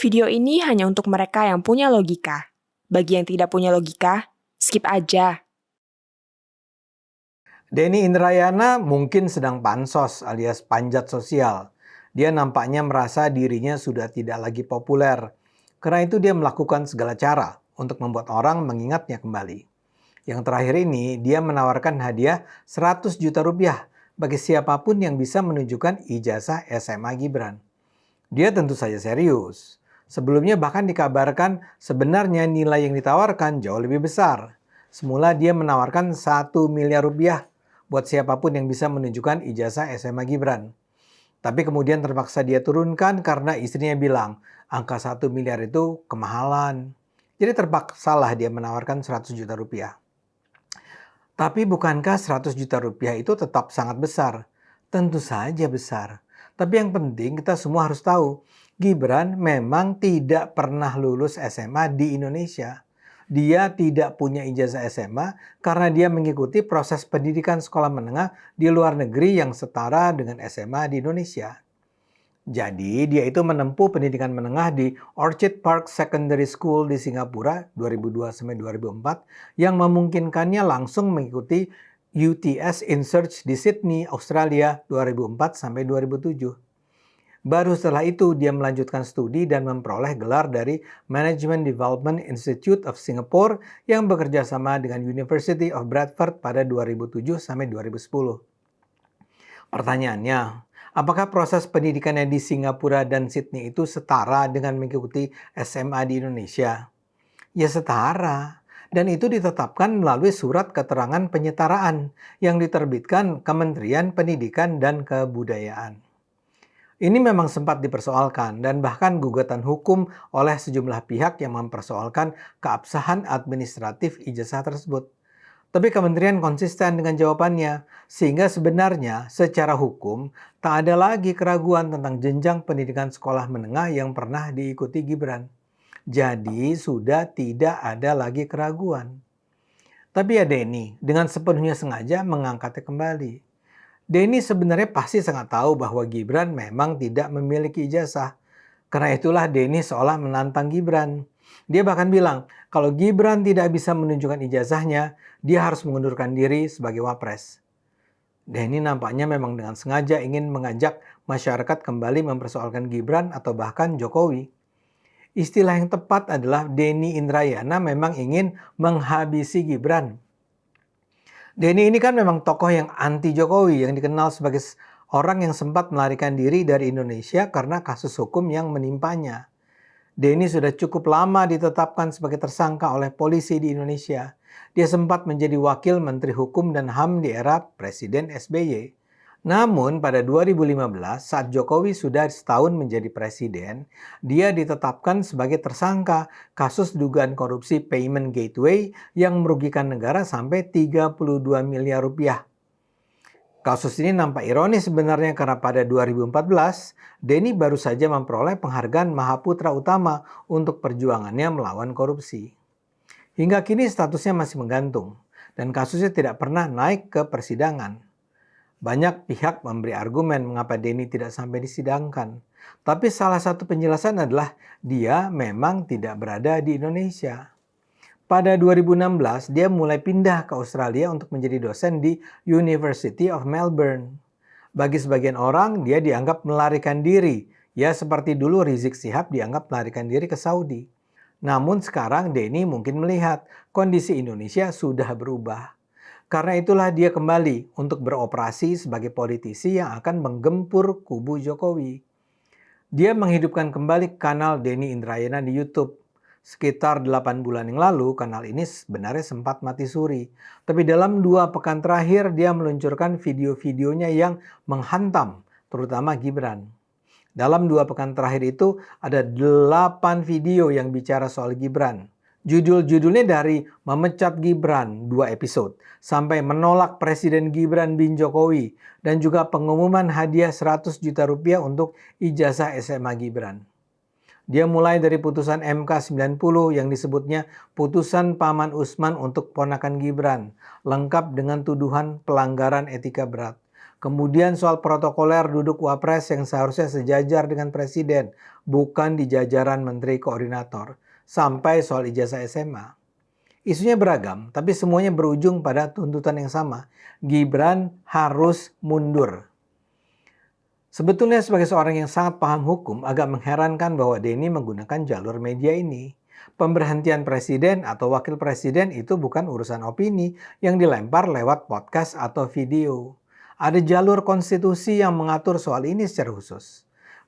Video ini hanya untuk mereka yang punya logika. Bagi yang tidak punya logika, skip aja. Denny Indrayana mungkin sedang pansos alias panjat sosial. Dia nampaknya merasa dirinya sudah tidak lagi populer. Karena itu dia melakukan segala cara untuk membuat orang mengingatnya kembali. Yang terakhir ini, dia menawarkan hadiah 100 juta rupiah bagi siapapun yang bisa menunjukkan ijazah SMA Gibran. Dia tentu saja serius. Sebelumnya bahkan dikabarkan sebenarnya nilai yang ditawarkan jauh lebih besar. Semula dia menawarkan 1 miliar rupiah buat siapapun yang bisa menunjukkan ijazah SMA Gibran. Tapi kemudian terpaksa dia turunkan karena istrinya bilang angka 1 miliar itu kemahalan. Jadi terpaksalah dia menawarkan 100 juta rupiah. Tapi bukankah 100 juta rupiah itu tetap sangat besar? Tentu saja besar. Tapi yang penting kita semua harus tahu, Gibran memang tidak pernah lulus SMA di Indonesia. Dia tidak punya ijazah SMA karena dia mengikuti proses pendidikan sekolah menengah di luar negeri yang setara dengan SMA di Indonesia. Jadi dia itu menempuh pendidikan menengah di Orchid Park Secondary School di Singapura 2002-2004 yang memungkinkannya langsung mengikuti UTS In Search di Sydney, Australia 2004-2007. Baru setelah itu dia melanjutkan studi dan memperoleh gelar dari Management Development Institute of Singapore yang bekerja sama dengan University of Bradford pada 2007-2010. Pertanyaannya, apakah proses pendidikannya di Singapura dan Sydney itu setara dengan mengikuti SMA di Indonesia? Ya setara. Dan itu ditetapkan melalui surat keterangan penyetaraan yang diterbitkan Kementerian Pendidikan dan Kebudayaan. Ini memang sempat dipersoalkan dan bahkan gugatan hukum oleh sejumlah pihak yang mempersoalkan keabsahan administratif ijazah tersebut. Tapi kementerian konsisten dengan jawabannya, sehingga sebenarnya secara hukum tak ada lagi keraguan tentang jenjang pendidikan sekolah menengah yang pernah diikuti Gibran. Jadi sudah tidak ada lagi keraguan. Tapi ya Denny dengan sepenuhnya sengaja mengangkatnya kembali. Denny sebenarnya pasti sangat tahu bahwa Gibran memang tidak memiliki ijazah. Karena itulah Denny seolah menantang Gibran. Dia bahkan bilang, kalau Gibran tidak bisa menunjukkan ijazahnya, dia harus mengundurkan diri sebagai wapres. Denny nampaknya memang dengan sengaja ingin mengajak masyarakat kembali mempersoalkan Gibran atau bahkan Jokowi. Istilah yang tepat adalah Denny Indrayana memang ingin menghabisi Gibran. Denny ini kan memang tokoh yang anti Jokowi, yang dikenal sebagai orang yang sempat melarikan diri dari Indonesia karena kasus hukum yang menimpanya. Denny sudah cukup lama ditetapkan sebagai tersangka oleh polisi di Indonesia. Dia sempat menjadi wakil Menteri Hukum dan HAM di era Presiden SBY. Namun pada 2015 saat Jokowi sudah setahun menjadi presiden, dia ditetapkan sebagai tersangka kasus dugaan korupsi payment gateway yang merugikan negara sampai 32 miliar rupiah. Kasus ini nampak ironis sebenarnya karena pada 2014, Denny baru saja memperoleh penghargaan Mahaputra Utama untuk perjuangannya melawan korupsi. Hingga kini statusnya masih menggantung dan kasusnya tidak pernah naik ke persidangan. Banyak pihak memberi argumen mengapa Denny tidak sampai disidangkan. Tapi salah satu penjelasan adalah dia memang tidak berada di Indonesia. Pada 2016, dia mulai pindah ke Australia untuk menjadi dosen di University of Melbourne. Bagi sebagian orang, dia dianggap melarikan diri. Ya seperti dulu Rizik Syihab dianggap melarikan diri ke Saudi. Namun sekarang Denny mungkin melihat kondisi Indonesia sudah berubah. Karena itulah dia kembali untuk beroperasi sebagai politisi yang akan menggempur kubu Jokowi. Dia menghidupkan kembali kanal Denny Indrayana di YouTube. Sekitar 8 bulan yang lalu, kanal ini sebenarnya sempat mati suri. Tapi dalam 2 pekan terakhir, dia meluncurkan video-videonya yang menghantam, terutama Gibran. Dalam 2 pekan terakhir itu, ada 8 video yang bicara soal Gibran. Judul-judulnya dari memecat Gibran 2 episode, sampai menolak Presiden Gibran bin Jokowi, dan juga pengumuman hadiah 100 juta rupiah untuk ijazah SMA Gibran. Dia mulai dari putusan MK 90 yang disebutnya putusan Paman Usman untuk ponakan Gibran, lengkap dengan tuduhan pelanggaran etika berat. Kemudian soal protokoler duduk wapres yang seharusnya sejajar dengan presiden, bukan di jajaran menteri koordinator. Sampai soal ijazah SMA. Isunya beragam, tapi semuanya berujung pada tuntutan yang sama. Gibran harus mundur. Sebetulnya sebagai seorang yang sangat paham hukum, agak mengherankan bahwa Denny menggunakan jalur media ini. Pemberhentian presiden atau wakil presiden itu bukan urusan opini yang dilempar lewat podcast atau video. Ada jalur konstitusi yang mengatur soal ini secara khusus.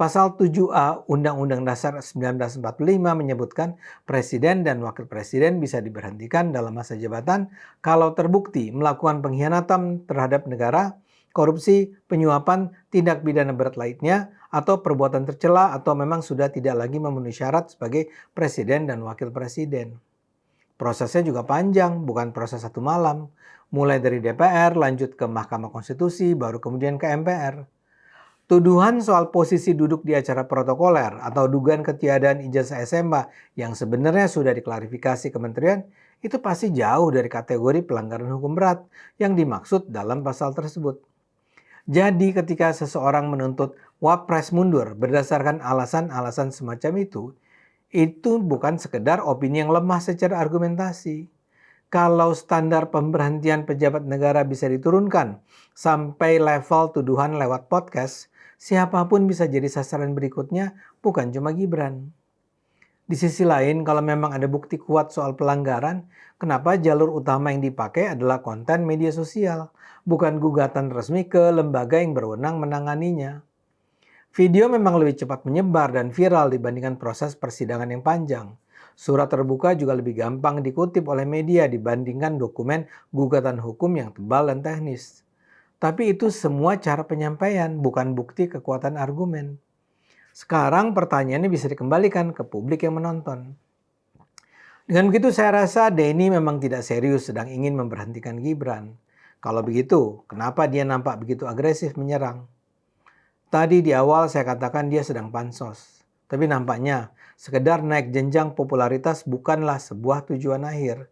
Pasal 7A Undang-Undang Dasar 1945 menyebutkan presiden dan wakil presiden bisa diberhentikan dalam masa jabatan kalau terbukti melakukan pengkhianatan terhadap negara, korupsi, penyuapan, tindak pidana berat lainnya, atau perbuatan tercela atau memang sudah tidak lagi memenuhi syarat sebagai presiden dan wakil presiden. Prosesnya juga panjang, bukan proses satu malam. Mulai dari DPR, lanjut ke Mahkamah Konstitusi, baru kemudian ke MPR. Tuduhan soal posisi duduk di acara protokoler atau dugaan ketiadaan ijazah SMA yang sebenarnya sudah diklarifikasi kementerian itu pasti jauh dari kategori pelanggaran hukum berat yang dimaksud dalam pasal tersebut. Jadi ketika seseorang menuntut wapres mundur berdasarkan alasan-alasan semacam itu bukan sekedar opini yang lemah secara argumentasi. Kalau standar pemberhentian pejabat negara bisa diturunkan sampai level tuduhan lewat podcast, siapapun bisa jadi sasaran berikutnya, bukan cuma Gibran. Di sisi lain, kalau memang ada bukti kuat soal pelanggaran, kenapa jalur utama yang dipakai adalah konten media sosial, bukan gugatan resmi ke lembaga yang berwenang menanganinya. Video memang lebih cepat menyebar dan viral dibandingkan proses persidangan yang panjang. Surat terbuka juga lebih gampang dikutip oleh media dibandingkan dokumen gugatan hukum yang tebal dan teknis. Tapi itu semua cara penyampaian, bukan bukti kekuatan argumen. Sekarang pertanyaannya bisa dikembalikan ke publik yang menonton. Dengan begitu saya rasa Denny memang tidak serius sedang ingin memberhentikan Gibran. Kalau begitu, kenapa dia nampak begitu agresif menyerang? Tadi di awal saya katakan dia sedang pansos. Tapi nampaknya sekedar naik jenjang popularitas bukanlah sebuah tujuan akhir.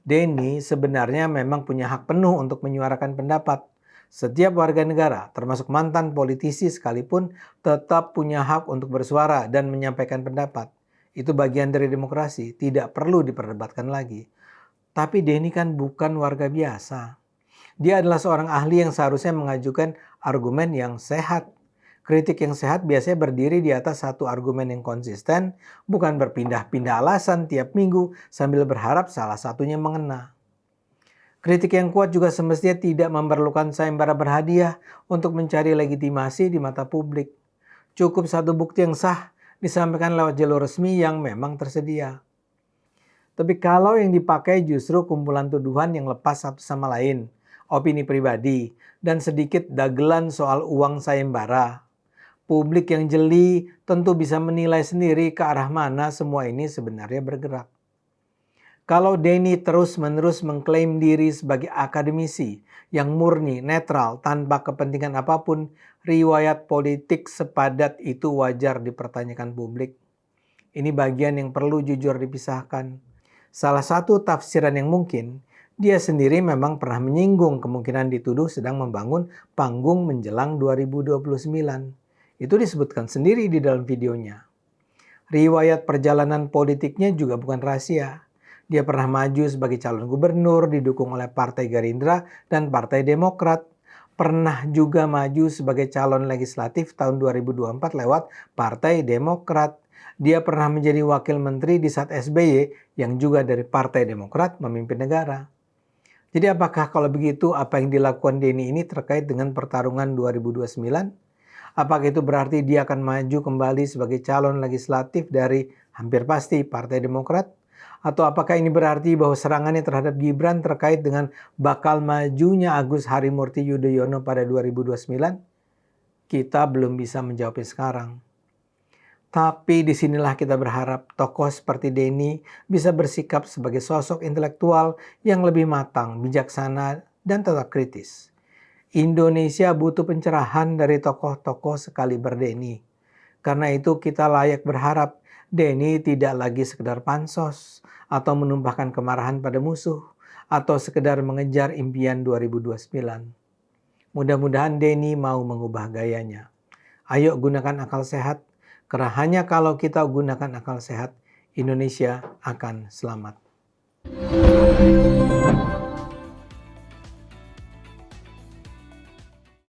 Denny sebenarnya memang punya hak penuh untuk menyuarakan pendapat. Setiap warga negara, termasuk mantan politisi sekalipun, tetap punya hak untuk bersuara dan menyampaikan pendapat. Itu bagian dari demokrasi, tidak perlu diperdebatkan lagi. Tapi Denny kan bukan warga biasa. Dia adalah seorang ahli yang seharusnya mengajukan argumen yang sehat. Kritik yang sehat biasanya berdiri di atas satu argumen yang konsisten, bukan berpindah-pindah alasan tiap minggu sambil berharap salah satunya mengena. Kritik yang kuat juga semestinya tidak memerlukan sayembara berhadiah untuk mencari legitimasi di mata publik. Cukup satu bukti yang sah disampaikan lewat jalur resmi yang memang tersedia. Tapi kalau yang dipakai justru kumpulan tuduhan yang lepas satu sama lain, opini pribadi, dan sedikit dagelan soal uang sayembara, publik yang jeli tentu bisa menilai sendiri ke arah mana semua ini sebenarnya bergerak. Kalau Denny terus-menerus mengklaim diri sebagai akademisi yang murni, netral, tanpa kepentingan apapun, riwayat politik sepadat itu wajar dipertanyakan publik. Ini bagian yang perlu jujur dipisahkan. Salah satu tafsiran yang mungkin, dia sendiri memang pernah menyinggung kemungkinan dituduh sedang membangun panggung menjelang 2029. Itu disebutkan sendiri di dalam videonya. Riwayat perjalanan politiknya juga bukan rahasia. Dia pernah maju sebagai calon gubernur didukung oleh Partai Gerindra dan Partai Demokrat. Pernah juga maju sebagai calon legislatif tahun 2024 lewat Partai Demokrat. Dia pernah menjadi wakil menteri di saat SBY yang juga dari Partai Demokrat memimpin negara. Jadi apakah kalau begitu apa yang dilakukan Denny ini terkait dengan pertarungan 2029? Apakah itu berarti dia akan maju kembali sebagai calon legislatif dari hampir pasti Partai Demokrat? Atau apakah ini berarti bahwa serangannya terhadap Gibran terkait dengan bakal majunya Agus Harimurti Yudhoyono pada 2029? Kita belum bisa menjawabnya sekarang. Tapi disinilah kita berharap tokoh seperti Denny bisa bersikap sebagai sosok intelektual yang lebih matang, bijaksana, dan tetap kritis. Indonesia butuh pencerahan dari tokoh-tokoh sekaliber Denny. Karena itu kita layak berharap Denny tidak lagi sekedar pansos atau menumpahkan kemarahan pada musuh atau sekedar mengejar impian 2029. Mudah-mudahan Denny mau mengubah gayanya. Ayo gunakan akal sehat, karena hanya kalau kita gunakan akal sehat, Indonesia akan selamat.